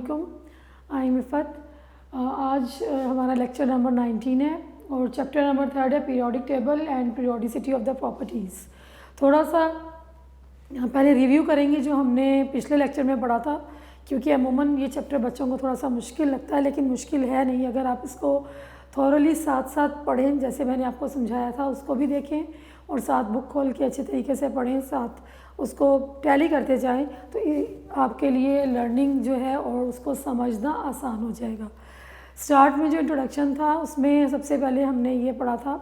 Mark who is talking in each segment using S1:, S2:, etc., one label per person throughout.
S1: वालेकुम, I am Iffat. आज हमारा लेक्चर नंबर 19 है और चैप्टर नंबर 3 है periodic table and periodicity of the properties. थोड़ा सा पहले रिव्यू करेंगे जो हमने पिछले लेक्चर में पढ़ा था, क्योंकि अमूमन ये चैप्टर बच्चों को थोड़ा सा मुश्किल लगता है, लेकिन मुश्किल है नहीं अगर आप इसको थॉरली साथ साथ पढ़ें, जैसे मैंने आपको समझाया था उसको भी देखें और साथ बुक खोल के अच्छे तरीके से पढ़ें, साथ उसको टैली करते जाएं, तो ये आपके लिए लर्निंग जो है और उसको समझना आसान हो जाएगा। स्टार्ट में जो इंट्रोडक्शन था उसमें सबसे पहले हमने ये पढ़ा था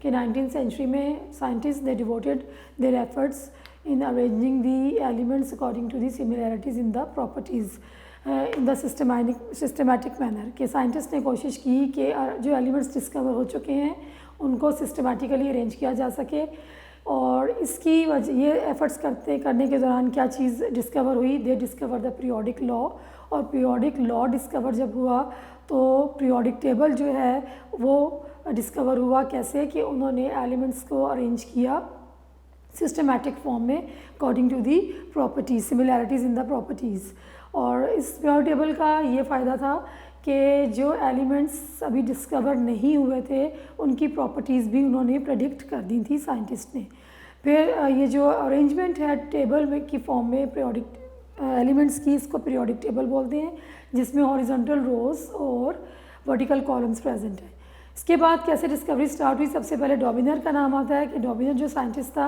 S1: कि 19th सेंचुरी में scientist they devoted their efforts in arranging the elements according to the similarities in the properties in the systematic manner। कि साइंटिस्ट ने कोशिश की कि जो एलिमेंट्स डिस्कवर हो चुके हैं उनको सिस्टमेटिकली अरेंज किया जा सके, और इसकी वजह ये एफर्ट्स करने के दौरान क्या चीज़ डिस्कवर हुई, दे डिस्कवर द पीरियोडिक लॉ। और पीरियोडिक लॉ डिस्कवर जब हुआ तो पीरियोडिक टेबल जो है वो डिस्कवर हुआ। कैसे कि उन्होंने एलिमेंट्स को अरेंज किया सिस्टमेटिक फॉर्म में according to the properties, similarities in the properties. और इस पीरियोडिक टेबल का ये फ़ायदा था कि जो एलिमेंट्स अभी डिस्कवर नहीं हुए थे उनकी प्रॉपर्टीज़ भी उन्होंने प्रेडिक्ट कर दी थी साइंटिस्ट ने। फिर ये जो अरेंजमेंट है टेबल में की फॉर्म में पीरियोडिक एलिमेंट्स की, इसको पीरियोडिक टेबल बोलते हैं, जिसमें हॉरिजॉन्टल रोज और वर्टिकल कॉलम्स प्रेजेंट है। इसके बाद कैसे डिस्कवरी स्टार्ट हुई, सबसे पहले डॉबिनर का नाम आता है कि डॉबिनर जो साइंटिस्ट था,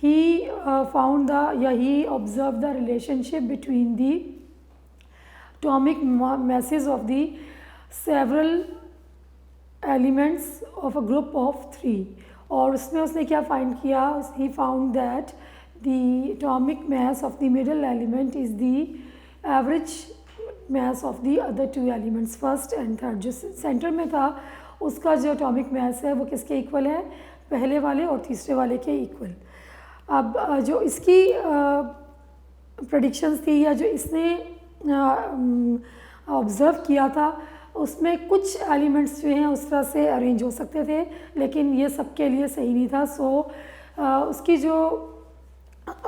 S1: ही फाउंड द या he observe the relationship between the atomic masses of the several elements of a group of 3। और उसमें उसने क्या फाइंड किया, he found that the atomic mass of the middle element is the average mass of the other two elements, first and third। जो centre में था उसका जो एटॉमिक मास है वो किसके इक्वल है, पहले वाले और तीसरे वाले के इक्वल। अब जो इसकी प्रेडिक्शंस थी या जो इसने ऑब्ज़र्व किया था उसमें कुछ एलिमेंट्स जो हैं उस तरह से अरेंज हो सकते थे, लेकिन ये सबके लिए सही नहीं था। सो उसकी जो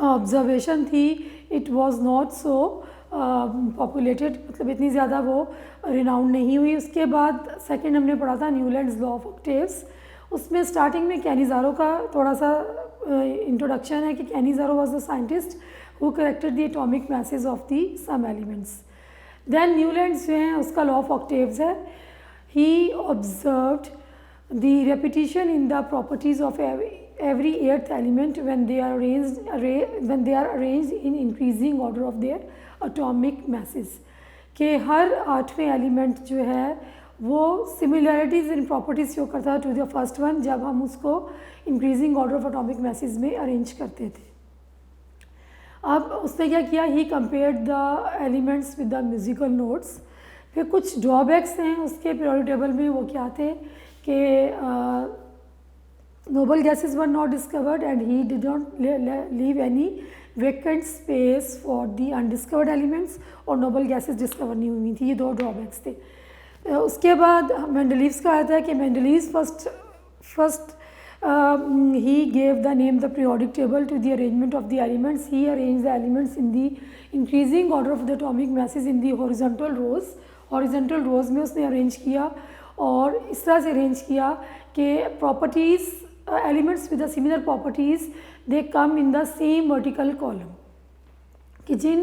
S1: ऑब्ज़र्वेशन थी it was not so populated, मतलब इतनी ज़्यादा वो रिनाउंड नहीं हुई। उसके बाद सेकंड हमने पढ़ा था न्यूलैंड्स लॉ ऑफ ऑक्टेव्स। उसमें स्टार्टिंग में कैनिज़ारो का थोड़ा सा इंट्रोडक्शन है कि Cannizzaro was the scientist who corrected the atomic masses of the some elements। then Newlands जो हैं उसका लॉ ऑफ ऑक्टेव्स है। he observed the repetition in the properties of every earth element when they are arranged in increasing order of their atomic masses। कि हर 8वें element जो है वो similarities इन properties show करता है टू द फर्स्ट वन, जब हम उसको increasing order of atomic masses में अरेंज करते थे। अब उसने क्या किया, he compared the elements with the musical notes. फिर कुछ ड्रॉबैक्स हैं उसके पीरियोडिक टेबल में, वो क्या थे कि noble gases were not discovered and he did not leave any vacant space for the undiscovered elements, और नोबल गैसेस डिस्कवर नहीं हुई थी। ये दो ड्रॉबैक्स थे। उसके बाद मेंडलीव्स का आता है कि Mendeleev's first he gave the name the periodic table to the arrangement of the elements। he arranged the elements in the increasing order of the atomic masses in the horizontal rows। horizontal rows में उसने arrange किया और इस तरह से arrange किया कि properties elements with the similar properties they come in the same vertical column, कि जिन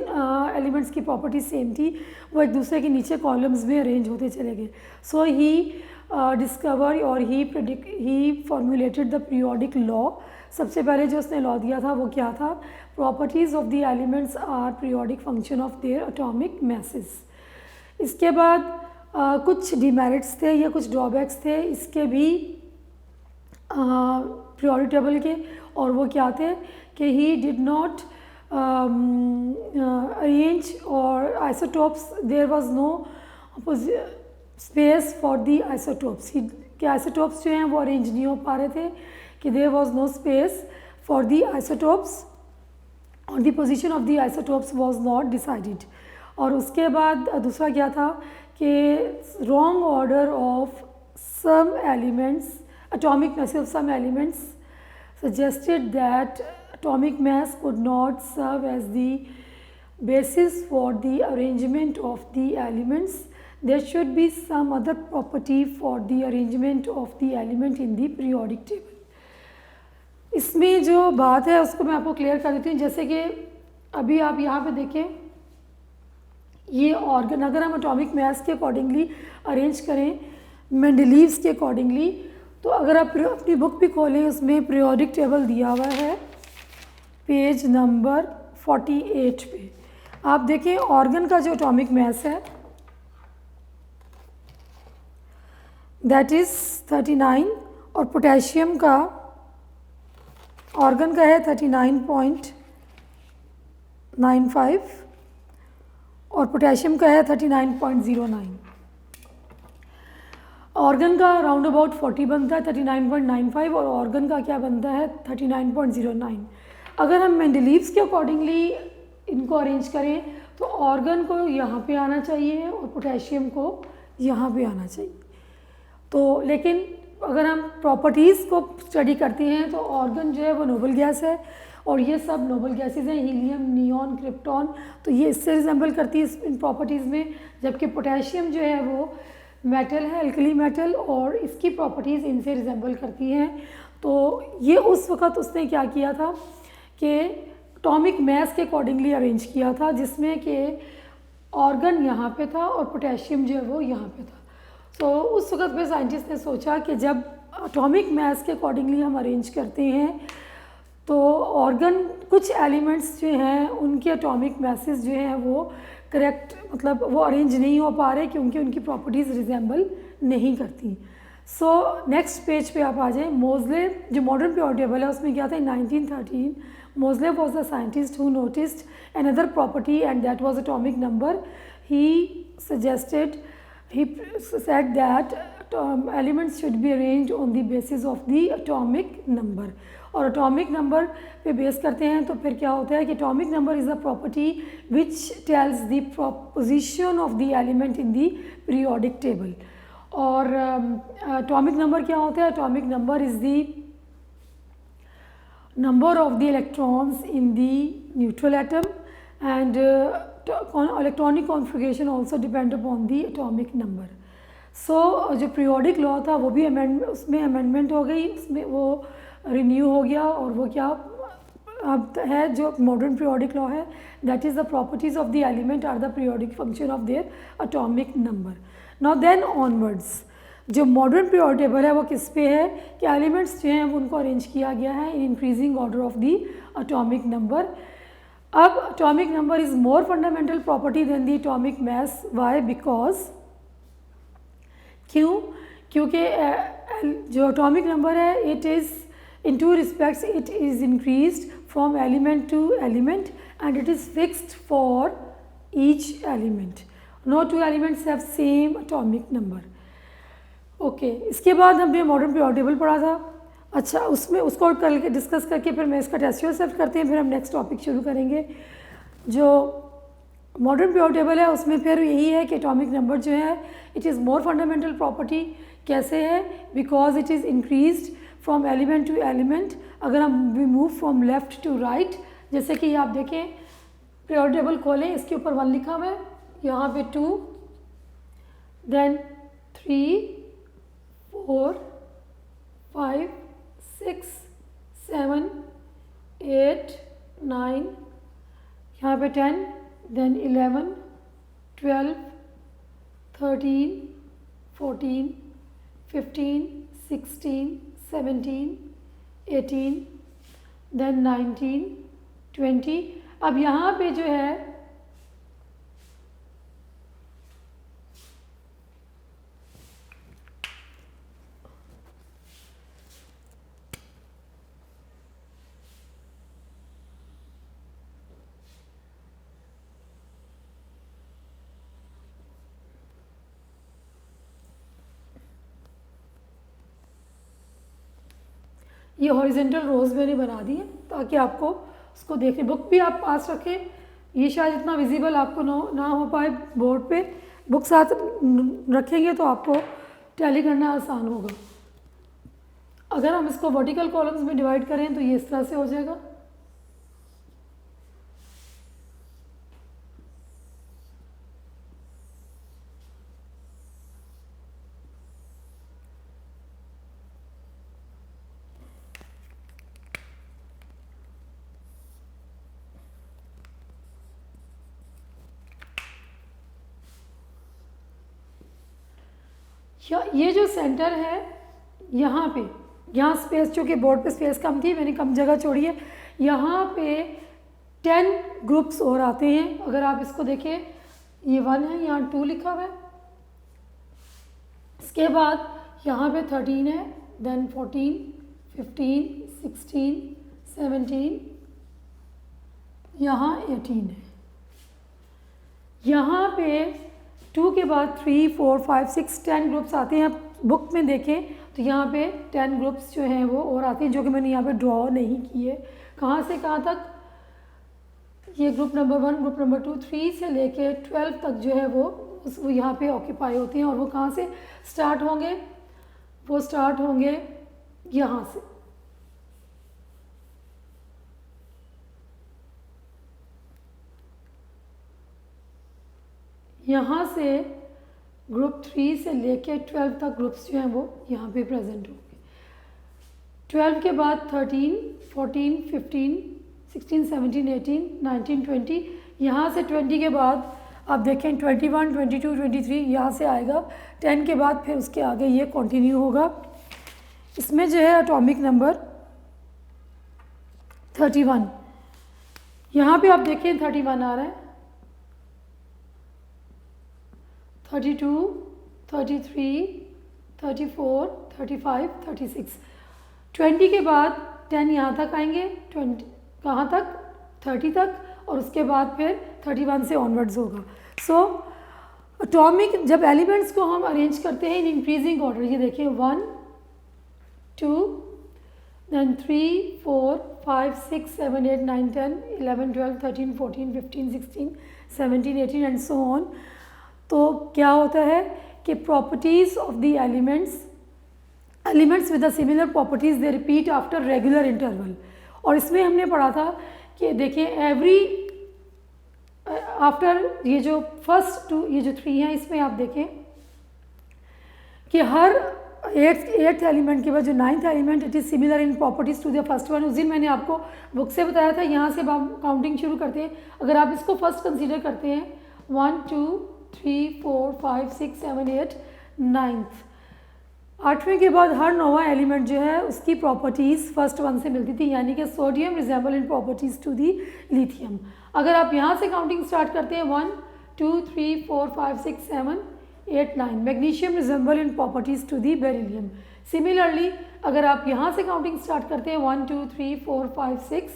S1: एलिमेंट्स की प्रॉपर्टीज सेम थी वो एक दूसरे के नीचे कॉलम्स में अरेंज होते चले गए। सो ही डिस्कवर और ही फॉर्मुलेटेड द पीरियोडिक लॉ। सबसे पहले जो उसने लॉ दिया था वो क्या था, properties of the elements are periodic function of their atomic masses. इसके बाद कुछ डिमेरिट्स थे या कुछ ड्रॉबैक्स थे इसके भी पीरियोडिक टेबल के, और वो क्या थे कि he did not arrange or isotopes, there was no space for the isotopes। कि isotopes जो हैं वो अरेंज नहीं हो पा रहे थे, कि there was no space for the isotopes और the position of the isotopes was not decided। और उसके बाद दूसरा क्या था कि wrong order of some elements, atomic masses of some elements suggested that atomic mass could not serve as the basis for the arrangement of the elements, there should be some other property for the arrangement of the element in the periodic table. इसमें जो बात है उसको मैं आपको clear कर देती हूँ। जैसे कि अभी आप यहाँ पे देखें, ये ऑर्गन अगर हम एटॉमिक मास के अकॉर्डिंगली अरेंज करें, मेंडलीव्स के अकॉर्डिंगली, तो अगर आप अपनी बुक भी खोलें उसमें पीरियोडिक टेबल दिया हुआ है पेज नंबर 48 पे। आप देखें ऑर्गन का जो एटॉमिक मास है दैट इज़ 39 और पोटेशियम का ऑर्गन का है 39.95 और पोटेशियम का है 39.09। ऑर्गन का राउंड अबाउट 40 बनता है 39.95 और ऑर्गन का क्या बनता है 39.09। अगर हम मेंडलीव्स के अकॉर्डिंगली इनको अरेंज करें तो ऑर्गन को यहाँ पे आना चाहिए और पोटेशियम को यहाँ पे आना चाहिए। तो लेकिन अगर हम प्रॉपर्टीज़ को स्टडी करते हैं तो ऑर्गन जो है वो नोबल गैस है और ये सब नोबल गैसेज हैं, हीलियम, नियॉन, क्रिप्टॉन, तो ये इससे रिजेंबल करती है इन प्रॉपर्टीज़ में। जबकि पोटेशियम जो है वो मेटल है, अल्कली मेटल, और इसकी प्रॉपर्टीज़ इनसे रिजेंबल करती हैं। तो ये उस वक़्त उसने क्या किया था कि एटॉमिक मास के अकॉर्डिंगली अरेंज किया था, जिसमें कि ऑर्गन यहाँ पे था और पोटेशियम जो है वो यहाँ पे था। तो उस वक़्त पे साइंटिस्ट ने सोचा कि जब एटॉमिक मास के अकॉर्डिंगली हम अरेंज करते हैं तो ऑर्गन कुछ एलिमेंट्स जो हैं उनके एटॉमिक मासेस जो हैं वो करेक्ट, मतलब वो अरेंज नहीं हो पा रहे क्योंकि उनकी प्रॉपर्टीज़ रिजेंबल नहीं करती। सो नेक्स्ट पेज पे आप आ जाएं। मोज़ले जो मॉडर्न पीरियोडिक टेबल है उसमें क्या था, in 1913 Moseley was the scientist who noticed another property and that was atomic number. He said that elements should be arranged on the basis of the atomic number। और atomic number पे base करते हैं तो फिर क्या होता है कि atomic number is a property which tells the position of the element in the periodic table. और एटॉमिक नंबर क्या होता है, atomic number is the number of the electrons in the neutral atom and electronic configuration also depend upon the atomic number. So जो periodic law था वो भी उसमें amendment हो गई, उसमें वो रिन्यू हो गया और वो क्या अब है जो मॉडर्न पीरियोडिक लॉ है, that is the properties of the element are the periodic function of their atomic number. Now then onwards जो मॉडर्न पीरियोडिक टेबल है वो किस पे है कि एलिमेंट्स जो हैं वो उनको अरेंज किया गया है in increasing order of the atomic number. अब atomic number is more fundamental property than the atomic mass. Why? Because क्यों? क्योंकि जो एटॉमिक नंबर है it is in two respects it is increased from element to element and it is fixed for each element. No two elements have same atomic number. Okay, इसके बाद हमने modern periodic table पढ़ा था। अच्छा, उसमें उसको करके डिस्कस करके फिर मैं इसका टेस्ट सेट करते हैं, फिर हम नेक्स्ट टॉपिक शुरू करेंगे। जो मॉडर्न पीरियोडिक टेबल है उसमें फिर यही है कि एटॉमिक नंबर जो है it is more fundamental property. कैसे है? Because it is increased from element to element. अगर हम we move from left to right, जैसे कि आप देखें पीरियोडिक टेबल खोलें, इसके ऊपर 1 लिखा हुआ है, यहाँ पे 2, देन 3, 4, 5, 6, 7, 8, 9, यहाँ पे 10, देन 11, 12, 13, 14, 15, 16, 17, 18, देन 19, 20। अब यहाँ पे जो है ये हॉरिजेंटल रोज़ मैंने बना दी है ताकि आपको उसको देखने, बुक भी आप पास रखें। ये शायद इतना विजिबल आपको ना हो पाए बोर्ड पे, बुक साथ रखेंगे तो आपको टैली करना आसान होगा। अगर हम इसको वर्टिकल कॉलम्स में डिवाइड करें तो ये इस तरह से हो जाएगा। ये जो सेंटर है यहाँ पे, यहाँ स्पेस, चूँकि बोर्ड पे स्पेस कम थी, मैंने कम जगह छोड़ी है, यहाँ पे 10 ग्रुप्स और आते हैं। अगर आप इसको देखें, ये 1 है, यहाँ 2 लिखा हुआ है, इसके बाद यहाँ पे 13 है, देन 14, 15, 16, 17, यहाँ 18 है। यहाँ पे 2 के बाद 3, 4, 5, 6, 10 ग्रुप्स आते हैं। आप बुक में देखें तो यहाँ पे 10 ग्रुप्स जो हैं वो और आते हैं, जो कि मैंने यहाँ पे ड्रॉ नहीं किए। कहाँ से कहाँ तक? ये ग्रुप नंबर 1, ग्रुप नंबर 2, 3 से लेके 12 तक जो है वो यहाँ पे ऑक्यूपाई होते हैं। और वो कहाँ से स्टार्ट होंगे? वो स्टार्ट होंगे यहाँ से। यहाँ से ग्रुप 3 से लेके 12 तक ग्रुप्स जो हैं वो यहाँ पे प्रेजेंट होंगे। 12 के बाद 13, 14, 15, 16, 17, 18, 19, 20, यहाँ से 20 के बाद आप देखें 21, 22, 23 यहाँ से आएगा। 10 के बाद फिर उसके आगे ये कंटिन्यू होगा। इसमें जो है एटॉमिक नंबर 31, यहाँ पे आप देखें 31 आ रहा है, 32, 33, 34, 35, 36। 20 के बाद 10 यहाँ तक आएंगे, 20 कहाँ तक? 30 तक, और उसके बाद फिर 31 से ऑनवर्ड्स होगा। सो एटॉमिक जब एलिमेंट्स को हम अरेंज करते हैं इन इंक्रीजिंग ऑर्डर, ये देखिए 1, 2, then 3, 4, 5, 6, 7, 8, 9, 10, 11, 12, 13, 14, 15, 16, 17, 18 एंड सो ऑन। तो क्या होता है कि properties of the elements with the similar properties they repeat after regular interval. और इसमें हमने पढ़ा था कि देखिए एवरी आफ्टर ये जो फर्स्ट 2, ये जो 3 हैं, इसमें आप देखें कि हर 8th एलिमेंट के बाद जो 9th element it is similar in properties to the first one. उस दिन मैंने आपको बुक से बताया था। यहाँ से हम काउंटिंग शुरू करते हैं। अगर आप इसको फर्स्ट कंसीडर करते हैं 1, 2, 3, 4, 5, 6, 7, 8, 9th, 8वें के बाद हर 9वां एलिमेंट जो है उसकी प्रॉपर्टीज़ फर्स्ट वन से मिलती थी, यानी कि sodium resemble in properties to the lithium. अगर आप यहाँ से काउंटिंग स्टार्ट करते हैं 1, 2, 3, 4, 5, 6, 7, 8, 9, magnesium resemble in properties to the beryllium. Similarly अगर आप यहाँ से काउंटिंग स्टार्ट करते हैं 1, 2, 3, 4, 5, 6,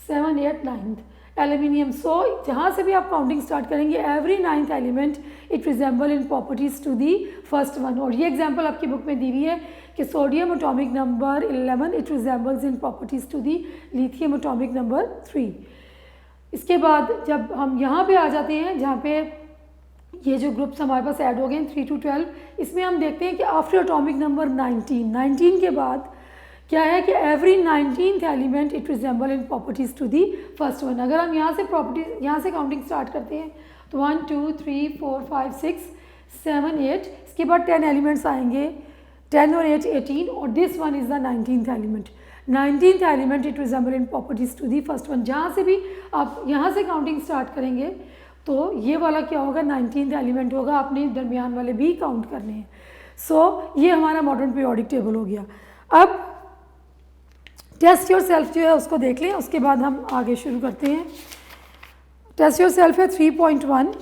S1: 7, 8, 9th एल्यूमिनियम। सो जहाँ से भी आप काउंटिंग स्टार्ट करेंगे every 9th element it resemble in properties to the first one. और ये एग्जांपल आपकी बुक में दी हुई है कि sodium atomic number 11 it resembles in properties to the lithium atomic number 3। इसके बाद जब हम यहाँ पे आ जाते हैं जहाँ पे ये जो ग्रुप्स हमारे पास ऐड हो गए 3 to 12, इसमें हम देखते हैं कि आफ्टर एटॉमिक नंबर 19 के बाद क्या है कि every 19th element it resemble in properties to the first one. अगर हम यहाँ से प्रॉपर्टीज यहाँ से काउंटिंग स्टार्ट करते हैं तो 1, 2, 3, 4, 5, 6, 7, 8, इसके बाद 10 एलिमेंट्स आएंगे, 10 और 8, 18, और this one is the 19th element. 19th element it resemble in properties to the first one. जहाँ से भी आप यहाँ से काउंटिंग स्टार्ट करेंगे तो ये वाला क्या होगा? 19th एलिमेंट होगा। आपने दरमियान वाले भी काउंट करने हैं। सो ये हमारा मॉडर्न पीरियोडिक टेबल हो गया। अब टेस्ट योर सेल्फ जो है उसको देख लें, उसके बाद हम आगे शुरू करते हैं। टेस्ट योर सेल्फ है 3.1।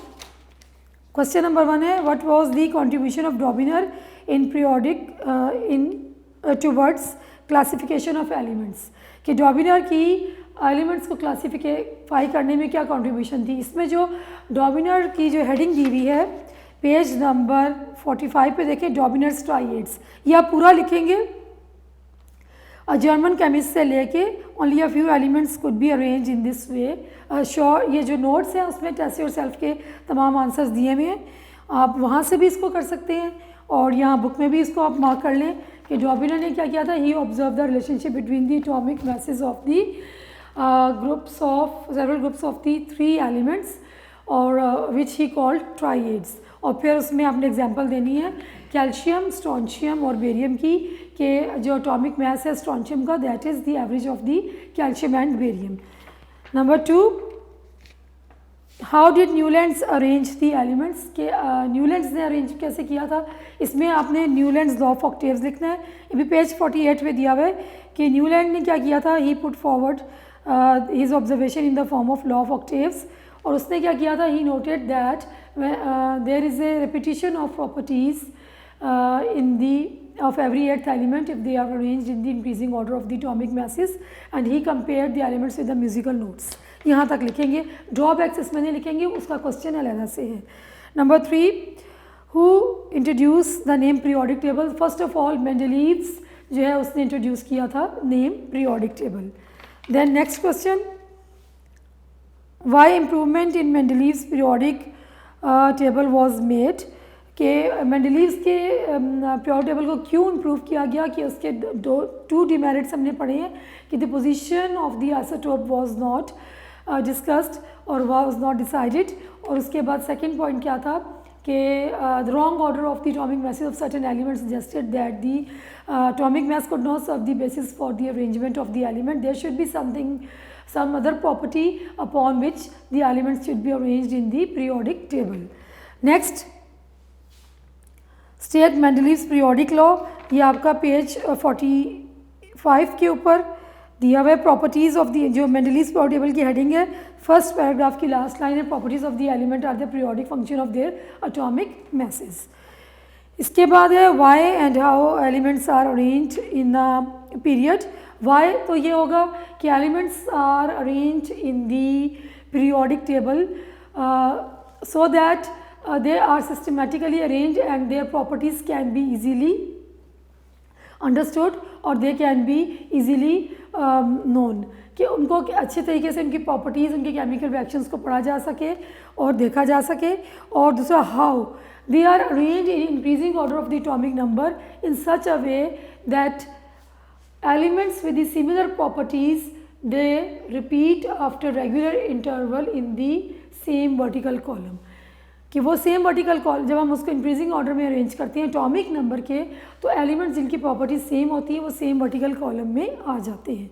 S1: क्वेश्चन नंबर 1 है what was the contribution of Dobereiner in periodic towards classification of elements, कि डॉबिनर की एलिमेंट्स को क्लासिफाई करने में क्या कंट्रीब्यूशन थी। इसमें जो डॉबिनर की जो हेडिंग दी हुई है पेज नंबर 45 पे देखें, डॉबिनर्स ट्राइएड्स, ये आप पूरा लिखेंगे। जर्मन केमिस्ट से लेके only a few elements could be arrange in this way. Sure ये जो नोट्स हैं उसमें टेस्ट योर सेल्फ के तमाम आंसर्स दिए हुए हैं, आप वहाँ से भी इसको कर सकते हैं और यहाँ बुक में भी इसको आप मार्क कर लें कि डॉबिनर ने क्या किया था। He observe the relationship between the atomic masses of the groups of several groups of the 3 elements और विच ही कॉल्ड ट्राइएड्स। और फिर उसमें आपने एग्जांपल देनी है कैल्शियम, स्ट्रॉन्शियम और बेरियम की, कि जो एटॉमिक मास है स्ट्रॉन्शियम का that is the average of the calcium and barium. Number 2, how did Newlands arrange the elements के न्यूलैंड्स ने अरेंज कैसे किया था, इसमें आपने न्यूलैंड्स लॉ ऑफ ऑक्टेव्स लिखना है। ये भी पेज 48 पे दिया हुआ है कि न्यूलैंड ने क्या किया था, he put forward his observation in the form of law of octaves. और उसने क्या किया था, he noted that there is a repetition of properties in the of every eighth element if they are arranged in the increasing order of the atomic masses, and he compared the elements with the musical notes। यहाँ तक लिखेंगे, drawbacks इसमें नहीं लिखेंगे, उसका question अलग से है। Number 3, who introduce the name periodic table. First of all Mendeleev's जो है उसने इंट्रोड्यूस किया था name periodic table. Then next question, why improvement in Mendeleev's periodic table was made, कि मेंडलीव्स के पीरियोडिक टेबल को क्यों इम्प्रूव किया गया, कि उसके टू डिमेरिट्स हमने पढ़े हैं कि the position of the isotope was not discussed और वाज नॉट डिसाइडेड। और उसके बाद सेकंड पॉइंट क्या था कि the wrong order of the atomic masses of certain elements suggested that the atomic mass could not serve the basis for the arrangement of the element. There should be some other property upon which the elements should be arranged in the periodic table. Next, state Mendeleev's periodic law, ये आपका page 45 के ऊपर दिया हुआ है। Properties of the, जो Mendeleev's periodic table की heading है, फर्स्ट पैराग्राफ की लास्ट लाइन है, properties of the element are the periodic function of their atomic masses. इसके बाद है why and how elements are arranged in a period. Why तो ये होगा कि elements are arranged in the periodic table so that they are systematically arranged and their properties can be easily understood or they can be easily known, कि उनको अच्छे तरीके से उनकी प्रॉपर्टीज़, उनके केमिकल रिएक्शंस को पढ़ा जा सके और देखा जा सके। और दूसरा, how they are arranged in increasing order of the atomic number in such a way that elements with the similar properties they repeat after regular interval in the same vertical column, कि वो same vertical column जब हम उसको increasing order में arrange करते हैं atomic number के, तो एलिमेंट्स जिनकी प्रॉपर्टीज सेम होती है वो सेम वर्टिकल कॉलम में आ जाते हैं।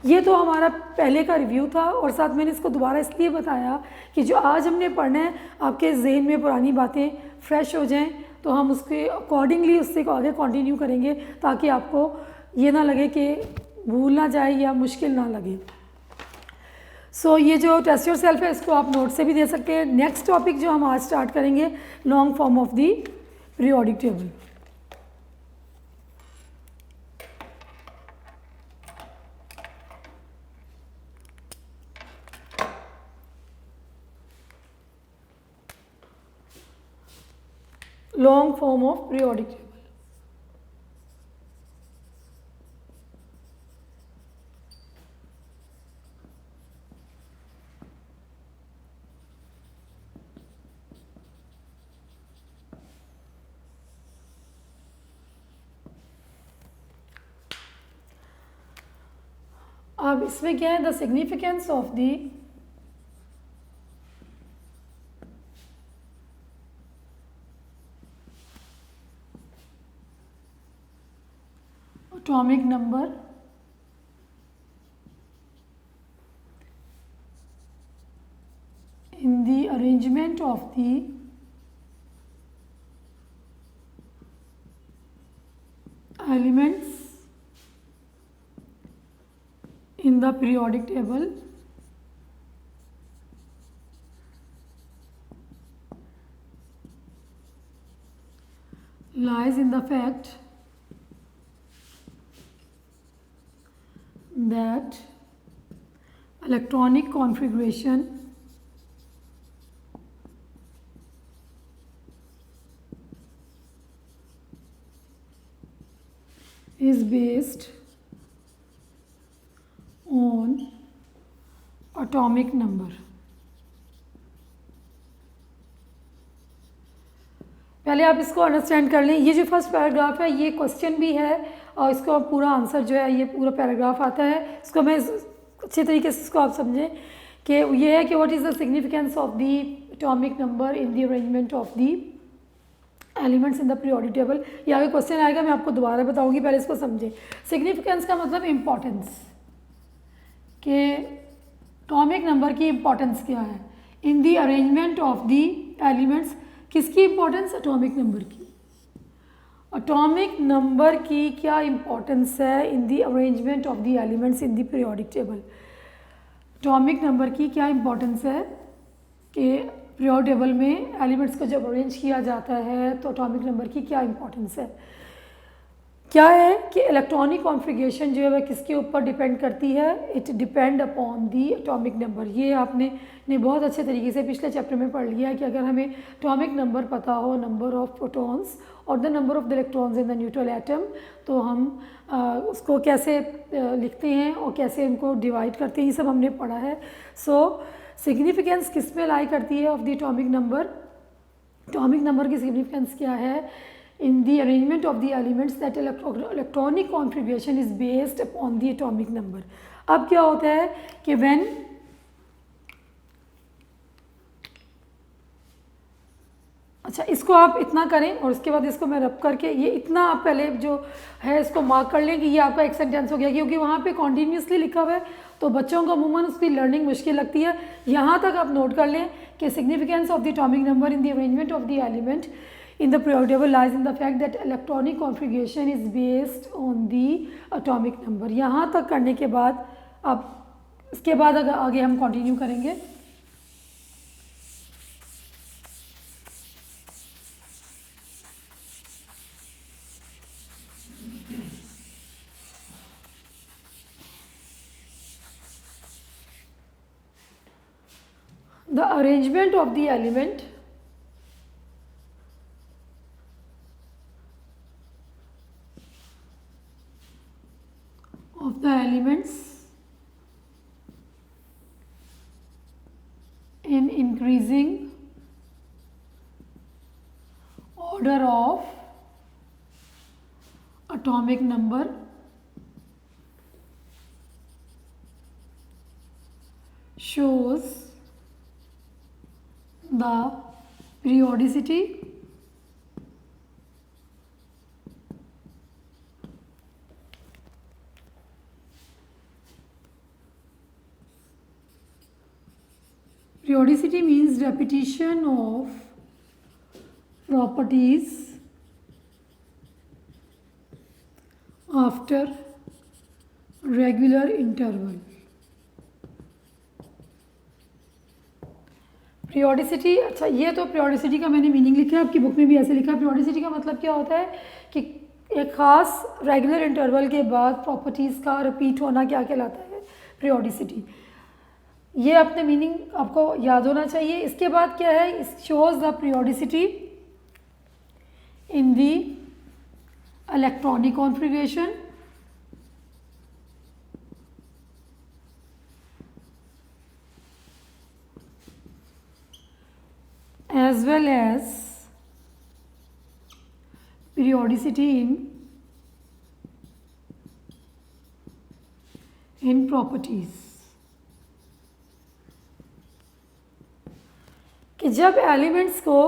S1: ये तो हमारा पहले का रिव्यू था और साथ मैंने इसको दोबारा इसलिए बताया कि जो आज हमने पढ़ना है आपके जहन में पुरानी बातें फ्रेश हो जाएं, तो हम उसके अकॉर्डिंगली उससे आगे कंटिन्यू करेंगे ताकि आपको ये ना लगे कि भूल ना जाए या मुश्किल ना लगे। सो ये जो टेस्ट योर सेल्फ है इसको आप नोट से भी दे सकते हैं। नेक्स्ट टॉपिक जो हम आज स्टार्ट करेंगे, long form of the periodic table. Long form of periodic table. अब इसमें क्या है, the significance of the atomic number in the arrangement of the elements in the periodic table lies in the fact that electronic configuration is based on atomic number। पहले आप इसको understand कर लें। ये जो फर्स्ट पैराग्राफ है ये question भी है और इसको पूरा आंसर जो है ये पूरा पैराग्राफ आता है। इसको मैं अच्छे तरीके से इसको आप समझें कि ये है कि what is the significance of the atomic number in the arrangement of the elements in the periodic table. ये आगे क्वेश्चन आएगा, मैं आपको दोबारा बताऊंगी, पहले इसको समझें। सिग्निफिकेंस का मतलब इम्पॉर्टेंस, कि एटॉमिक नंबर की इम्पॉर्टेंस क्या है। In the arrangement of the elements. किसकी इंपॉर्टेंस? एटॉमिक नंबर की। एटॉमिक नंबर की क्या इंपॉर्टेंस है in the arrangement of the elements in the periodic table? Atomic number की क्या इंपॉर्टेंस है कि पीरियोडिक टेबल में एलिमेंट्स को जब अरेंज किया जाता है तो एटॉमिक नंबर की क्या इंपॉर्टेंस है? क्या है कि इलेक्ट्रॉनिक कॉन्फ़िगरेशन जो है वह किसके ऊपर डिपेंड करती है? It depend upon the atomic number. ये आपने बहुत अच्छे तरीके से पिछले चैप्टर में पढ़ लिया है कि अगर हमें एटॉमिक नंबर पता हो, नंबर ऑफ प्रोटॉन्स और the number of the electrons in the neutral atom, तो हम उसको कैसे लिखते हैं और कैसे उनको डिवाइड करते हैं, ये सब हमने पढ़ा है। सो सिग्निफिकेंस किस में लाई करती है of the atomic number? Atomic number की सिग्निफिकेंस क्या है? In the arrangement of the elements that electronic configuration is based upon the atomic number। अब क्या होता है कि when अच्छा, इसको आप इतना करें और उसके बाद इसको मैं रब करके ये इतना आप पहले जो है इसको मार्क कर लें कि ये आपका एक सेंटेंस हो गया, क्योंकि वहाँ पे कॉन्टीन्यूसली लिखा हुआ है तो बच्चों को अमूमन उसकी लर्निंग मुश्किल लगती है। यहाँ तक आप नोट कर लें कि significance of the atomic number in the arrangement of the element in the periodic table lies in the fact that electronic configuration is based on the atomic number। यहाँ तक करने के बाद अब इसके बाद अगर आगे हम कंटिन्यू करेंगे। The arrangement of the element of the elements in increasing order of atomic number shows the periodicity periodicity means repetition of properties after regular interval। Periodicity, अच्छा ये तो पीरियोडिसिटी का मैंने मीनिंग लिखा है, आपकी बुक में भी ऐसे लिखा है। पीरियोडिसिटी का मतलब क्या होता है कि एक ख़ास रेगुलर इंटरवल के बाद प्रॉपर्टीज़ का रिपीट होना क्या कहलाता है? पीरियोडिसिटी। ये अपने मीनिंग आपको याद होना चाहिए। इसके बाद क्या है? इस shows the periodicity in the electronic configuration as well as periodicity in properties। कि जब एलिमेंट्स को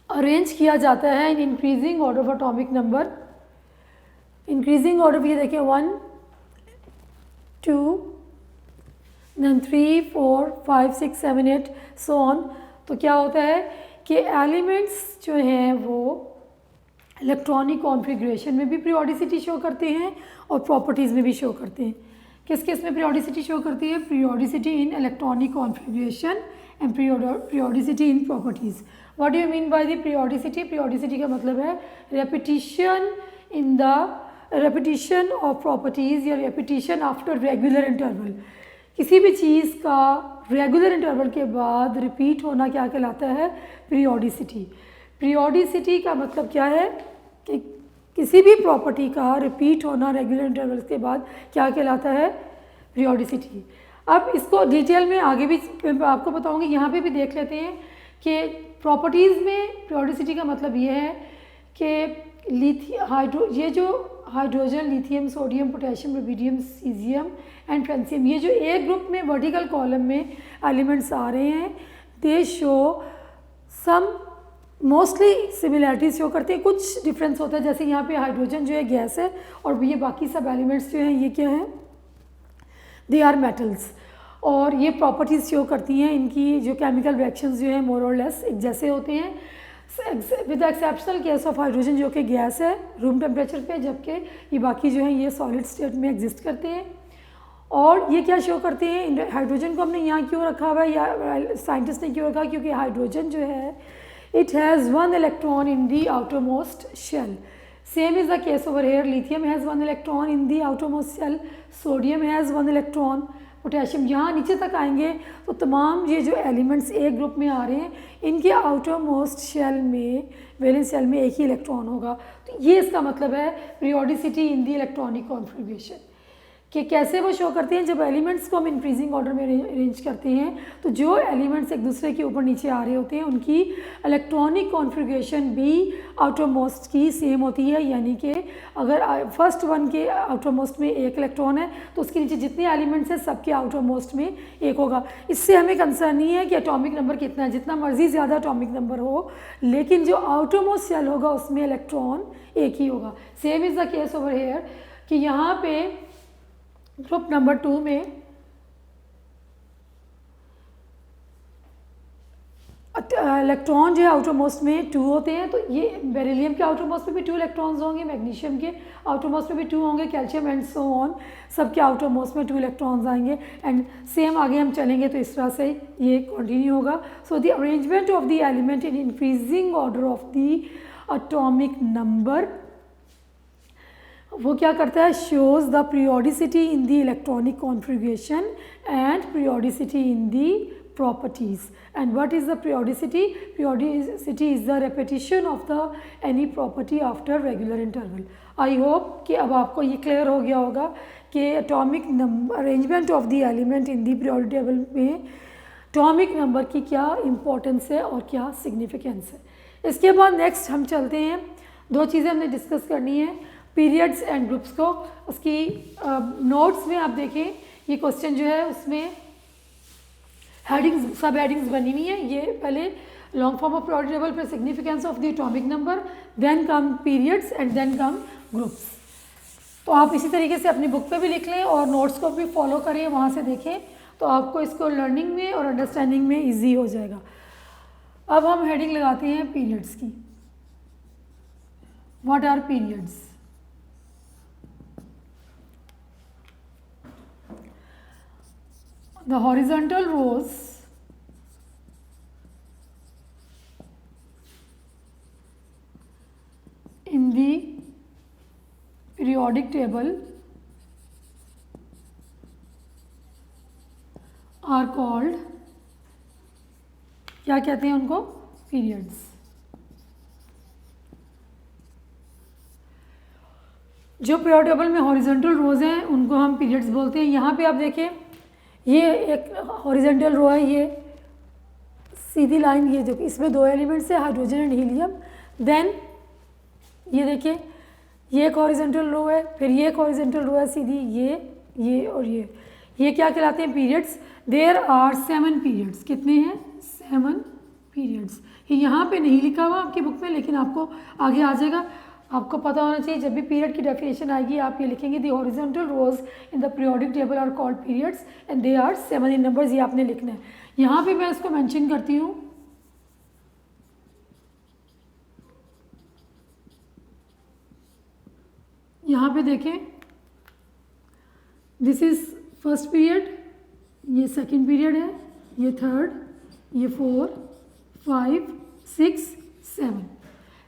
S1: अरेंज किया जाता है in increasing order of atomic number, increasing order ये देखिए 1 2 then 3 4 5 6 7 8 सो ऑन। तो क्या होता है कि एलिमेंट्स जो हैं वो इलेक्ट्रॉनिक कॉन्फ़िगरेशन में भी पीरियोडिसिटी शो करते हैं और प्रॉपर्टीज़ में भी शो करते हैं। किस किस में पीरियोडिसिटी शो करती है? Periodicity in electronic configuration and periodicity in properties. What do you mean by the periodicity? Periodicity का मतलब है repetition in the repetition of properties या रेपिटिशन आफ्टर रेगुलर इंटरवल। किसी भी चीज़ का रेगुलर इंटरवल के बाद रिपीट होना क्या कहलाता है? पीरियोडिसिटी। पीरियोडिसिटी का मतलब क्या है कि किसी भी प्रॉपर्टी का रिपीट होना रेगुलर इंटरवल के बाद क्या कहलाता है? पीरियोडिसिटी। अब इसको डिटेल में आगे भी आपको बताऊंगी, यहाँ पे भी देख लेते हैं कि प्रॉपर्टीज़ में पीरियोडिसिटी का मतलब ये है कि ये जो hydrogen, lithium, sodium, potassium, rubidium, caesium and francium, ये जो एक ग्रुप में वर्टिकल कॉलम में एलिमेंट्स आ रहे हैं, they show some mostly similarities show करते हैं, कुछ डिफरेंस होता है। जैसे यहाँ पे हाइड्रोजन जो है गैस है और ये बाकी सब एलिमेंट्स जो हैं ये क्या हैं? They are metals. और ये प्रॉपर्टीज़ शो करती हैं, इनकी जो केमिकल रिएक्शंस जो हैं मोर और लेस एक जैसे होते हैं, with exceptional case of hydrogen जो कि गैस है रूम टेम्परेचर पे, जबकि ये बाकी जो हैं ये सॉलिड स्टेट में एग्जिस्ट करते हैं। और ये क्या शो करते हैं, हाइड्रोजन को हमने यहाँ क्यों रखा हुआ है या साइंटिस्ट ने क्यों रखा, क्योंकि हाइड्रोजन जो है it has 1 electron in the outermost shell. Same is the case over here, lithium has 1 electron in the outermost shell, sodium has 1 electron, potassium. यहाँ नीचे तक आएंगे तो तमाम ये जो एलिमेंट्स एक ग्रुप में आ रहे हैं इनके आउटर मोस्ट शेल में, वैलेंस शेल में एक ही इलेक्ट्रॉन होगा। तो ये इसका मतलब है पीरियोडिसिटी इन दी इलेक्ट्रॉनिक कॉन्फ़िगरेशन, कि कैसे वो शो करते हैं। जब एलिमेंट्स को हम इंक्रीजिंग ऑर्डर में अरेंज करते हैं तो जो एलिमेंट्स एक दूसरे के ऊपर नीचे आ रहे होते हैं उनकी इलेक्ट्रॉनिक कॉन्फ़िगरेशन भी आउटर मोस्ट की सेम होती है। यानी कि अगर फर्स्ट वन के आउटर मोस्ट में एक इलेक्ट्रॉन है तो उसके नीचे जितने एलिमेंट्स हैं सबके आउटर मोस्ट में एक होगा। इससे हमें कंसर्न नहीं है कि एटॉमिक नंबर कितना है, जितना मर्जी ज़्यादा एटॉमिक नंबर हो, लेकिन जो आउटर मोस्ट शेल होगा उसमें इलेक्ट्रॉन एक ही होगा। Same is the case over hair, कि यहाँ पे ग्रुप नंबर 2 में इलेक्ट्रॉन जो है आउटर मोस्ट में 2 होते हैं। तो ये बेरिलियम के आउटर मोस्ट में भी 2 इलेक्ट्रॉन्स होंगे, मैग्नीशियम के आउटर मोस्ट में भी 2 होंगे, कैल्शियम एंड सो ऑन सब के आउटर मोस्ट में 2 इलेक्ट्रॉन्स आएंगे। एंड सेम आगे हम चलेंगे तो इस तरह से ये कंटिन्यू होगा। So the arrangement of the element in increasing order of the atomic number, वो क्या करता है, shows the periodicity in the electronic configuration and periodicity in the properties. And what is the periodicity? Periodicity is the repetition of the any property after regular interval. I hope कि अब आपको ये clear हो गया होगा कि atomic number, arrangement of the element in the periodic table में atomic number की क्या इम्पोर्टेंस है और क्या सिग्निफिकेंस है। इसके बाद नेक्स्ट हम चलते हैं, 2 चीज़ें हमने डिस्कस करनी है, पीरियड्स एंड ग्रुप्स को। उसकी नोट्स में आप देखें ये क्वेश्चन जो है उसमें हेडिंग्स, सब हेडिंग्स बनी हुई हैं। ये पहले long form of periodic table, फिर significance of the atomic number, then come periods and then come groups. तो आप इसी तरीके से अपनी बुक पे भी लिख लें और नोट्स को भी फॉलो करें, वहाँ से देखें, तो आपको इसको लर्निंग में और अंडरस्टैंडिंग में ईजी हो जाएगा। अब हम हेडिंग लगाते हैं पीरियड्स की। What are periods? The horizontal rows in the periodic table are called, क्या कहते हैं उनको? Periods। जो पीरियोडिक टेबल में हॉरिजॉन्टल रोज हैं उनको हम पीरियड्स बोलते हैं। यहाँ पे आप देखें ये एक हॉरिजॉन्टल रो है, ये सीधी लाइन, ये जो इसमें 2 एलिमेंट्स है हाइड्रोजन एंड हीलियम। देन ये देखिए ये एक हॉरिजॉन्टल रो है, फिर ये एक हॉरिजॉन्टल रो है सीधी, ये और ये क्या कहलाते हैं? पीरियड्स। There are 7 periods. कितने हैं? 7 पीरियड्स। ये यहाँ पे नहीं लिखा हुआ आपकी बुक में, लेकिन आपको आगे आ जाएगा। आपको पता होना चाहिए, जब भी पीरियड की डेफिनेशन आएगी आप ये लिखेंगे, the horizontal rows in the periodic table are called periods and they are 7 in numbers. ये आपने लिखना है। यहाँ पे मैं इसको मेंशन करती हूँ, यहाँ पे देखें, दिस इज़ फर्स्ट पीरियड, ये सेकंड पीरियड है, ये थर्ड, ये 4, 5, 6,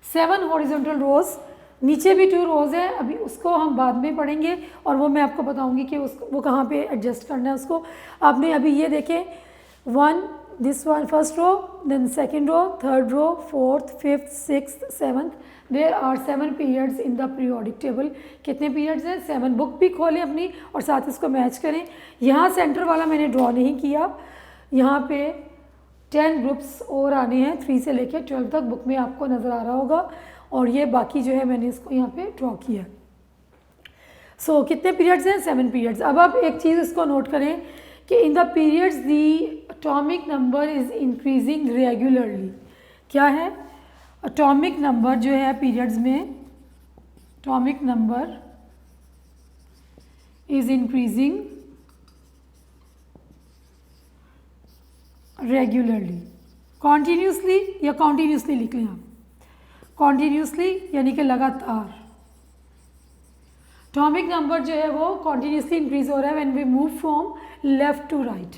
S1: 7 हॉरिजॉन्टल रोज। नीचे भी 2 रोज़ है, अभी उसको हम बाद में पढ़ेंगे और वो मैं आपको बताऊंगी कि वो कहाँ पे एडजस्ट करना है उसको। आपने अभी ये देखें, 1 this one first row, then second row, third row, 4th, 5th, 6th, 7th। There are 7 periods in the periodic table. कितने पीरियड्स हैं? 7। बुक भी खोलें अपनी और साथ इसको मैच करें। यहाँ सेंटर वाला मैंने ड्रॉ नहीं किया, यहाँ पे 10 ग्रुप्स और आने हैं, 3 से लेकर 12 तक बुक में आपको नज़र आ रहा होगा। और ये बाकी जो है मैंने इसको यहाँ पे ड्रॉ किया। सो कितने पीरियड्स हैं? 7 पीरियड्स। अब आप एक चीज़ इसको नोट करें कि in the periods the atomic number is increasing regularly. क्या है? एटॉमिक नंबर जो है पीरियड्स में, atomic number is increasing regularly, continuously या कॉन्टीन्यूसली लिख लें आप, कॉन्टीन्यूसली यानी कि लगातार। एटॉमिक नंबर जो है वो कॉन्टीन्यूसली इंक्रीज हो रहा है when we move from left to right.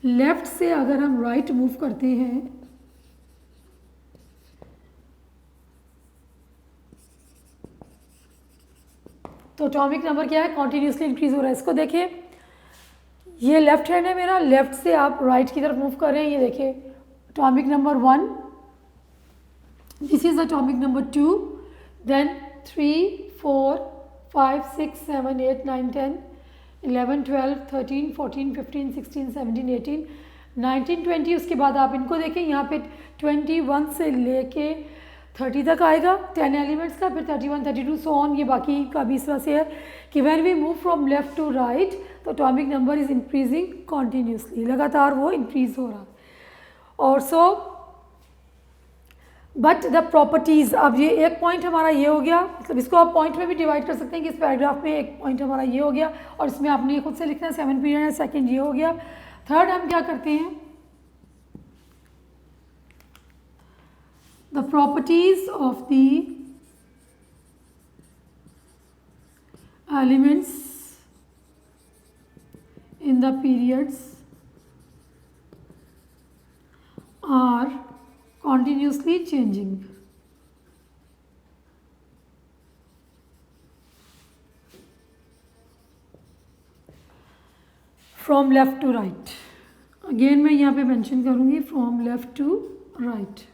S1: Left से अगर हम राइट मूव करते हैं तो एटॉमिक नंबर क्या है, कॉन्टीन्यूसली इंक्रीज हो रहा है। इसको देखिए, ये लेफ्ट हैंड है मेरा, लेफ्ट से आप राइट की तरफ मूव कर रहे हैं, ये देखिए atomic number 1, this is atomic number 2, then 3, 4, 5, 6, 7, 8, 9, 10, 11, 12, 13, 14, 15, 16, 17, 18, 19, 20। उसके बाद आप इनको देखें, यहाँ पे 21 से लेके 30 तक आएगा 10 एलिमेंट्स का, फिर 31, 32 सो ऑन। ये बाकी का भी इस वजह से है कि when we move from left to right तो atomic number is increasing continuously, लगातार वो इंक्रीज हो रहा है। और सो बट द प्रॉपर्टीज़, अब ये एक पॉइंट हमारा ये हो गया, मतलब इसको आप पॉइंट में भी डिवाइड कर सकते हैं कि इस पैराग्राफ में एक पॉइंट हमारा ये हो गया और इसमें आपने खुद से लिखना है 7 पीरियड है, सेकंड ये हो गया। थर्ड हम क्या करते हैं, the properties of the elements in the periods are continuously changing. From left to right. Again मैं यहाँ पे मेंशन करूँगी from left to right.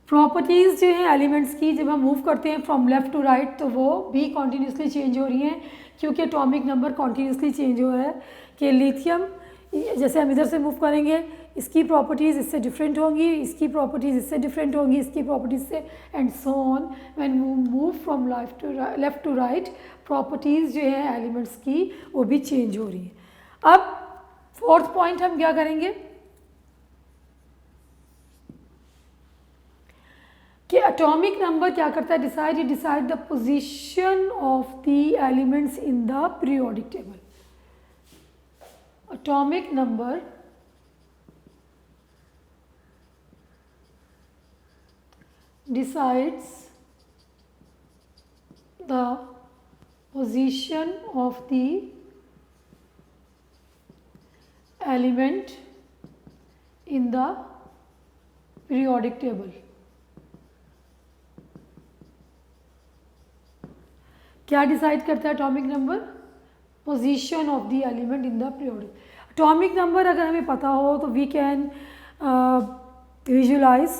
S1: Properties जो हैं एलिमेंट्स की, जब हम मूव करते हैं फ्रॉम लेफ़्ट टू राइट तो वो भी कॉन्टीन्यूसली चेंज हो रही हैं, क्योंकि एटॉमिक नंबर कॉन्टीन्यूसली चेंज हो रहा है। कि लिथियम जैसे हम इधर से मूव करेंगे, इसकी प्रॉपर्टीज़ इससे डिफरेंट होंगी, इसकी प्रॉपर्टीज़ इससे डिफरेंट होंगी, इसकी प्रॉपर्टीज़ से, and so on. When move from left to right properties जो है एलिमेंट्स की वो भी चेंज हो रही है। अब फोर्थ पॉइंट हम क्या करेंगे कि एटॉमिक नंबर क्या करता है, decide the position of the elements in the periodic table. Atomic number decides the position of the element in the periodic table। क्या डिसाइड करता है atomic number, position of the element in the periodic. Atomic number अगर हमें पता हो तो we can visualise,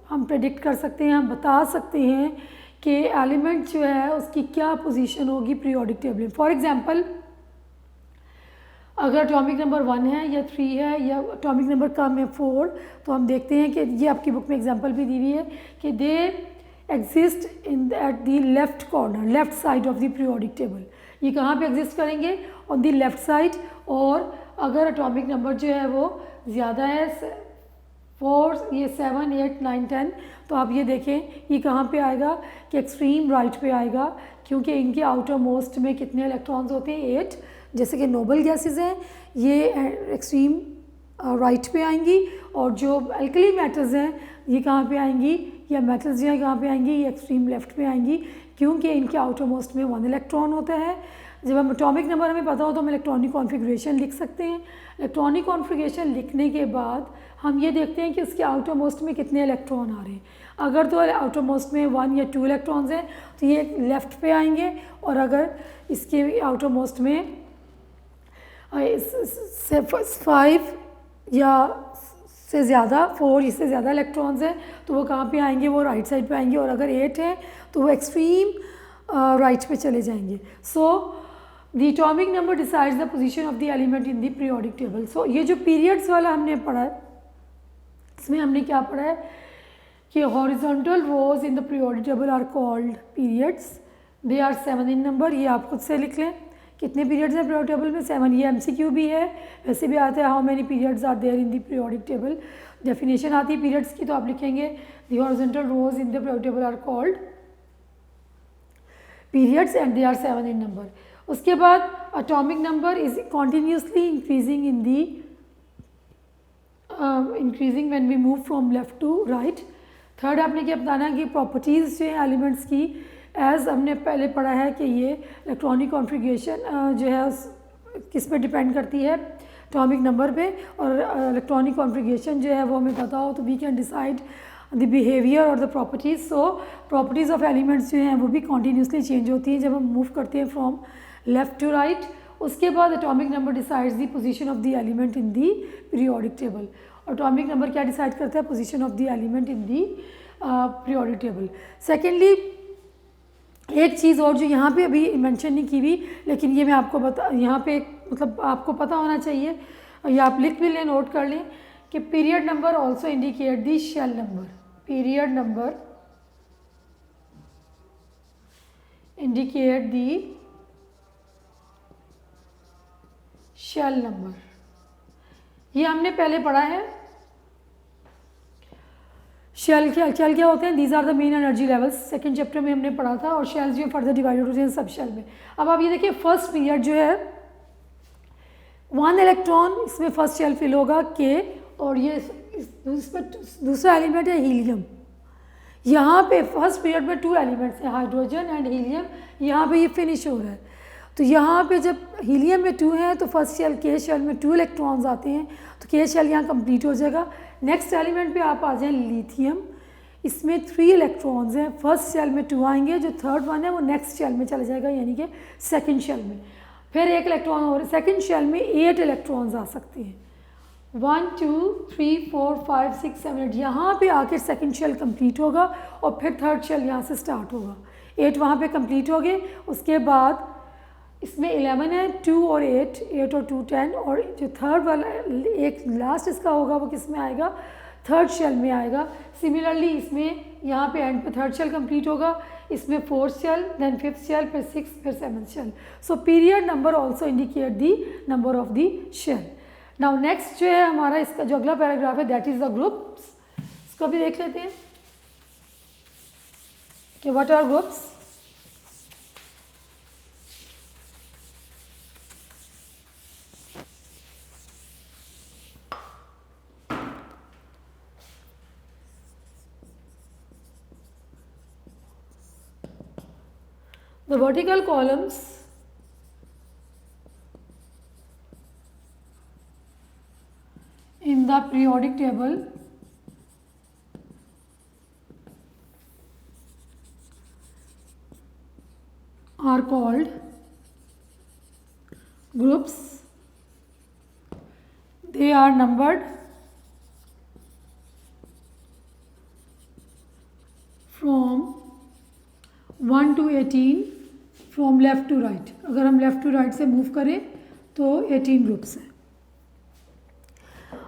S1: हम predict कर सकते हैं, हम बता सकते हैं कि एलिमेंट जो है उसकी क्या पोजीशन होगी पीरियोडिक टेबल में। फॉर एग्जांपल अगर एटॉमिक नंबर 1 है या 3 है या एटॉमिक नंबर कम है 4, तो हम देखते हैं कि ये आपकी बुक में एग्जांपल भी दी हुई है कि they exist in at the left corner, left side of the periodic table. ये कहाँ पे एग्जिस्ट करेंगे, ऑन द लेफ्ट साइड। और अगर एटॉमिक नंबर जो है वो ज़्यादा है 4, ये 7, 8, 9, 10, तो आप ये देखें ये कहाँ पे आएगा कि एक्सट्रीम राइट पे आएगा, क्योंकि इनके आउटर मोस्ट में कितने इलेक्ट्रॉन्स होते हैं 8, जैसे कि नोबल गैसेस हैं ये एक्सट्रीम राइट पे आएंगी, और जो अल्कली मेटल्स हैं ये कहाँ पे आएंगी, या मेटल्स जो है कहाँ पे आएंगी, ये एक्सट्रीम लेफ्ट पे आएंगी, क्योंकि इनके आउटर मोस्ट में 1 इलेक्ट्रॉन होता है। जब हम एटॉमिक नंबर हमें पता हो तो हम इलेक्ट्रॉनिक कॉन्फ़िगरेशन लिख सकते हैं। इलेक्ट्रॉनिक कॉन्फ़िगरेशन लिखने के बाद हम ये देखते हैं कि उसके आउटर मोस्ट में कितने इलेक्ट्रॉन आ रहे हैं। अगर तो आउटर मोस्ट में 1 या 2 इलेक्ट्रॉन्स हैं तो ये लेफ़्ट पे आएंगे, और अगर इसके आउटर मोस्ट में 5 या से ज़्यादा 4 इससे ज़्यादा इलेक्ट्रॉन्स हैं तो वो कहाँ पे आएंगे, वो राइट साइड पे आएंगे, और अगर 8 है तो वो एक्सट्रीम राइट पे चले जाएंगे। So the atomic number decides the position of the element in the periodic table. So ये जो पीरियड्स वाला हमने पढ़ा है, इसमें हमने क्या पढ़ा है कि horizontal rows in the periodic table are called periods, they are 7 in number. ये आप खुद से लिख लें कितने पीरियड्स हैं पीरियोडिक टेबल में, 7। ये MCQ भी है, वैसे भी आता है how many periods are there in the periodic table. Definition आती है पीरियड्स की, तो आप लिखेंगे the horizontal rows in the periodic table are called periods and they are 7 in number. उसके बाद atomic number is continuously increasing in the increasing when we move from left to right. Third आपने क्या बताना है कि properties जो है elements की, एज हमने पहले पढ़ा है कि ये इलेक्ट्रॉनिक कॉन्फ़िगरेशन जो है किस पे डिपेंड करती है, एटॉमिक नंबर पे, और इलेक्ट्रॉनिक कॉन्फ़िगरेशन जो है वो हमें पता हो तो we can decide the behaviour और the properties. So properties of elements जो हैं वो भी कॉन्टीन्यूसली चेंज होती हैं जब हम मूव करते हैं फ्रॉम लेफ़्ट टू राइट। उसके बाद atomic number decides the position of the element in the periodic table. Atomic number क्या डिसाइड करता है? Position of the element in the periodic table. Secondly एक चीज़ और जो यहाँ पे अभी मेंशन नहीं की हुई, लेकिन ये मैं आपको यहाँ पे मतलब आपको पता होना चाहिए, या आप लिख भी लें, नोट कर लें कि period number also indicate the shell number. Period number indicate the shell number. ये हमने पहले पढ़ा है। शेल क्या होते हैं? These are the main energy levels, second chapter में हमने पढ़ा था। और शेल्स जो फर्दर डिवाइडेड होते हैं सब शेल में। अब आप ये देखिए फर्स्ट पीरियड जो है 1 इलेक्ट्रॉन, इसमें फर्स्ट शेल फिल होगा के, और ये दूसरा एलिमेंट है हीलियम। यहाँ पे फर्स्ट पीरियड में 2 एलिमेंट्स हैं, हाइड्रोजन एंड हीलियम। यहाँ पे ये फिनिश हो रहा है, तो यहाँ पे जब हीलियम में 2 हैं तो फर्स्ट शेल के शेल में 2 इलेक्ट्रॉन्स आते हैं, तो के शेल यहाँ कंप्लीट हो जाएगा। नेक्स्ट एलिमेंट पे आप आ जाएं लिथियम, इसमें 3 इलेक्ट्रॉन्स हैं, फर्स्ट शेल में 2 आएंगे, जो थर्ड वन है वो नेक्स्ट शेल में चला जाएगा, यानी कि सेकंड शेल में। फिर 1 इलेक्ट्रॉन और सेकंड शेल में 8 इलेक्ट्रॉन्स आ सकते हैं। 1 2 3 4 5 6 7 8 यहाँ पे आकर सेकंड शेल कंप्लीट होगा, और फिर थर्ड शेल यहाँ से स्टार्ट होगा। 8 वहाँ पे कंप्लीट हो गए। उसके बाद इसमें 11 है, 2 और 8 और 2 10, और जो थर्ड वाला एक लास्ट इसका होगा वो किस में आएगा? थर्ड शेल में आएगा। सिमिलरली इसमें यहाँ पे एंड पे थर्ड शेल कंप्लीट होगा, इसमें fourth shell, then fifth shell, फिर सिक्स, फिर seventh shell. So period number also indicate the number of the shell. Now next जो है हमारा इसका जो अगला पैराग्राफ है दैट इज द ग्रुप्स। इसको भी देख लेते हैं कि what are groups. The vertical columns in the periodic table are called groups. They are numbered from 1 to 18 from left to right. अगर हम लेफ़्ट टू राइट से मूव करें तो 18 ग्रुप्स हैं।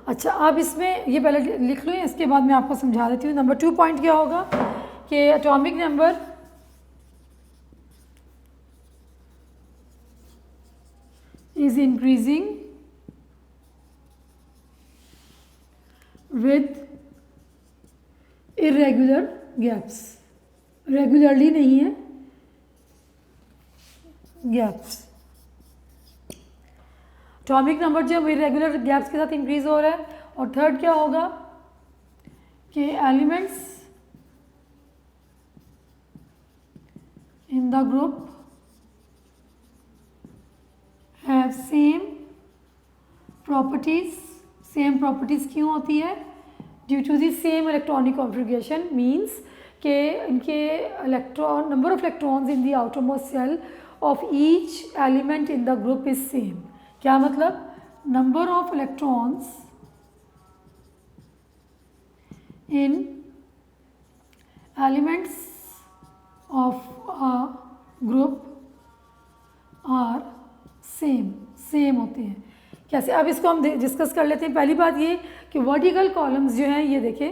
S1: अच्छा, आप इसमें ये पहले लिख लो, इसके बाद मैं आपको समझा देती हूँ। नंबर 2 पॉइंट क्या होगा कि atomic number is increasing with irregular gaps. Regularly नहीं है, गैप्स। एटॉमिक नंबर जो है इरेगुलर गैप्स के साथ इंक्रीज हो रहा है। और थर्ड क्या होगा कि elements in the group have same properties. Same properties क्यों होती है? Due to the same electronic configuration, means कि इनके electron number of electrons in the outermost shell of each element in the group is same। क्या मतलब? number of electrons in elements of a group are same होते हैं। कैसे? अब इसको हम डिस्कस कर लेते हैं। पहली बात ये कि वर्टिकल कॉलम्स जो हैं, ये देखें,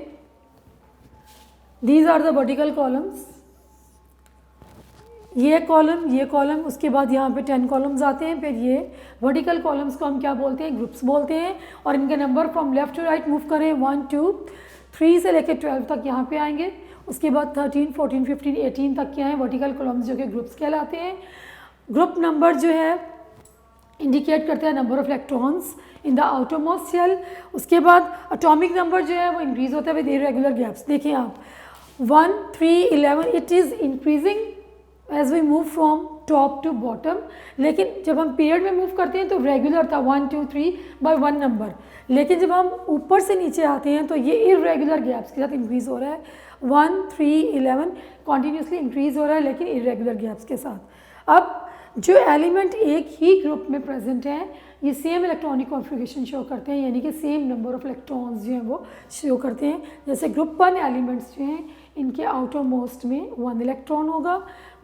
S1: these are the vertical columns। ये कॉलम, उसके बाद यहाँ पे 10 कॉलम्स आते हैं। फिर ये वर्टिकल कॉलम्स को हम क्या बोलते हैं? ग्रुप्स बोलते हैं। और इनके number from left to right move करें 1 2 3 से लेकर 12 तक यहाँ पे आएंगे। उसके बाद 13 14 15 18 तक क्या है? वर्टिकल कॉलम्स जो कि ग्रुप्स कहलाते हैं। ग्रुप नंबर जो है इंडिकेट करता है number of electrons in the outermost shell. उसके बाद एटॉमिक नंबर जो है वो इंक्रीज होता है विद इरेगुलर गैप्स। देखिए आप 1, 3, 11 it is increasing as we move from top to bottom, लेकिन जब हम पीरियड में मूव करते हैं तो रेगुलर था 1, 2, 3 बाय 1 नंबर, लेकिन जब हम ऊपर से नीचे आते हैं तो ये इरेगुलर गैप्स के साथ इंक्रीज़ हो रहा है। 1, 3, 11 कॉन्टीन्यूसली इंक्रीज़ हो रहा है लेकिन इरेगुलर गैप्स के साथ। अब जो एलिमेंट एक ही ग्रुप में प्रेजेंट हैं ये सेम इलेक्ट्रॉनिक कॉन्फ़िगरेशन शो करते हैं, यानी कि सेम नंबर ऑफ इलेक्ट्रॉन्स जो हैं वो शो करते हैं। जैसे ग्रुप 1 एलिमेंट्स जो हैं इनके आउटर मोस्ट में 1 इलेक्ट्रॉन होगा,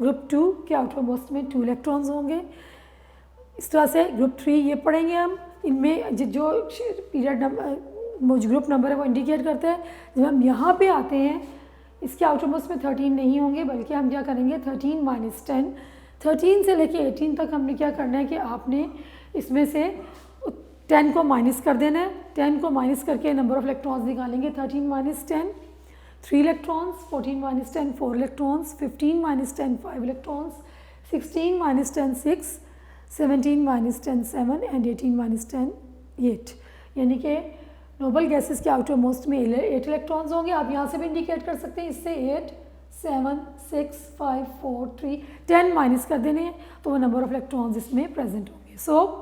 S1: ग्रुप 2 के आउटर मोस्ट में 2 इलेक्ट्रॉन्स होंगे। इस तरह से ग्रुप 3 ये पढ़ेंगे हम, इनमें जो पीरियड नंबर जो ग्रुप नंबर है वो इंडिकेट करते हैं। जब हम यहाँ पे आते हैं इसके आउटर मोस्ट में 13 नहीं होंगे, बल्कि हम क्या करेंगे 13 - 10, 13 से लेके 18 तक हमने क्या करना है कि आपने इसमें से 10 को माइनस कर देना है। 10 को माइनस करके नंबर ऑफ इलेक्ट्रॉन्स निकालेंगे। 13 - 10 3 इलेक्ट्रॉन्स, 14 - 10 4 इलेक्ट्रॉन्स, 15 - 10 5 इलेक्ट्रॉन्स, 16 - 10 6, 17 - 10 7 एंड 18 - 10 8। यानी कि नोबल गैसेस के आउटर मोस्ट में 8 इलेक्ट्रॉन्स होंगे। आप यहाँ से भी इंडिकेट कर सकते हैं इससे 8 7 6 5 4 3 10 माइनस कर देने हैं तो वो नंबर ऑफ इलेक्ट्रॉन्स इसमें प्रेजेंट होंगे। सो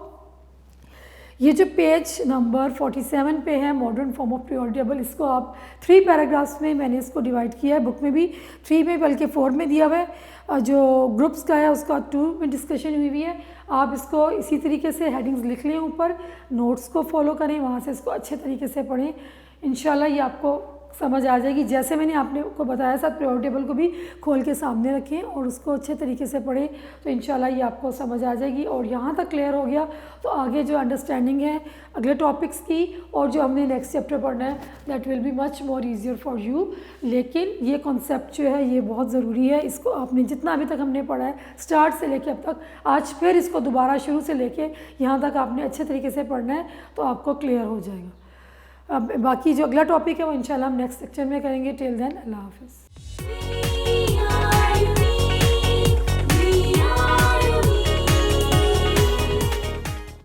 S1: ये जो पेज नंबर 47 पे है modern form of periodic table, इसको आप 3 पैराग्राफ्स में मैंने इसको डिवाइड किया है। बुक में भी 3 में बल्कि 4 में दिया हुआ है। जो ग्रुप्स का है उसका 2 में डिस्कशन हुई हुई है। आप इसको इसी तरीके से हेडिंग्स लिख लें, ऊपर नोट्स को फॉलो करें, वहाँ से इसको अच्छे तरीके से पढ़ें। इंशाल्लाह ये आपको समझ आ जाएगी। जैसे मैंने आपने को बताया साथ पीरियोडिक टेबल को भी खोल के सामने रखें और उसको अच्छे तरीके से पढ़ें तो इंशाल्लाह ये आपको समझ आ जाएगी। और यहाँ तक क्लियर हो गया तो आगे जो अंडरस्टैंडिंग है अगले टॉपिक्स की और जो हमने नेक्स्ट चैप्टर पढ़ना है that will be much more easier for you. लेकिन ये कॉन्सेप्ट जो है ये बहुत ज़रूरी है, इसको आपने जितना अभी तक हमने पढ़ा है स्टार्ट से लेके अब तक, आज फिर इसको दोबारा शुरू से लेके यहाँ तक आपने अच्छे तरीके से पढ़ना है तो आपको क्लियर हो जाएगा। अब बाकी जो अगला टॉपिक है वो इंशाल्लाह हम नेक्स्ट लेक्चर में करेंगे। टिल देन अल्लाह हाफ़िज़।